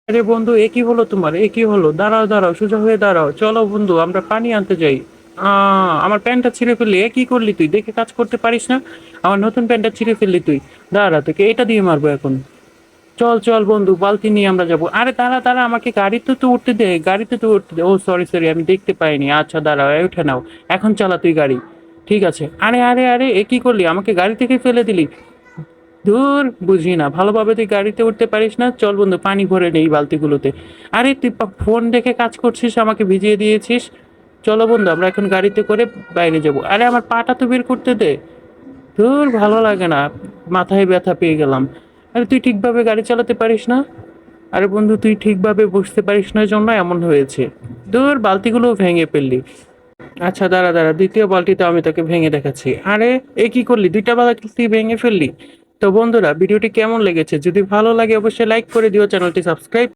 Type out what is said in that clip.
আরে বন্ধু, এ কি হলো তোমার? এ কি হলো? দাঁড়াও দাঁড়াও, সোজা হয়ে দাঁড়াও। চলো বন্ধু, আমরা পানি আনতে যাই। আমার প্যান্টটা ছিঁড়ে ফেললি। এ কি করলি তুই? দেখে কাজ করতে পারিস না? আমার নতুন প্যান্টটা ছিঁড়ে ফেললি তুই। দাঁড়া, তোকে এটা দিয়ে মারবো এখন। চল চল বন্ধু, বালতি নিয়ে আমরা যাবো। আরে দাঁড়া দাঁড়া, আমাকে গাড়িতে তো উঠতে দে, গাড়িতে তো উঠতে দে। ও সরি সরি, আমি দেখতে পাইনি। আচ্ছা দাঁড়াও, এই উঠে নাও। এখন চালা তুই গাড়ি। ঠিক আছে। আরে আরে আরে, এ কি করলি? আমাকে গাড়ি থেকে ফেলে দিলি। ধুর, বুঝি না ভালোভাবে। তুই গাড়িতে উঠতে পারিস না? চল বন্ধু, পানি ভরে নেই বালতিগুলোতে। আরে তুই ফোন দেখে কাজ করছিস, আমাকে ভিজিয়ে দিয়েছিস। চলো বন্ধু, আমরা এখন গাড়িতে করে বাইরে যাব। আরে আমার পাটা তো বের করতে দে। ধুর, ভালো লাগে না। মাথায় ব্যথা পেয়ে গেলাম। আরে তুই ঠিকভাবে গাড়ি চালাতে পারিস না? আরে বন্ধু, তুই ঠিকভাবে বসতে পারিস না জন্য এমন হয়েছে। ধুর, বালতিগুলো ভেঙে ফেললি। আচ্ছা দাঁড়া দাঁড়া, দ্বিতীয় বালতিতে আমি তোকে ভেঙে দেখাচ্ছি। আরে এ কি করলি? দুইটা বালতি ভেঙে ফেললি। তো বন্ধুরা, ভিডিওটি কেমন লেগেছে? যদি ভালো লাগে অবশ্যই লাইক করে দিও, চ্যানেলটি সাবস্ক্রাইব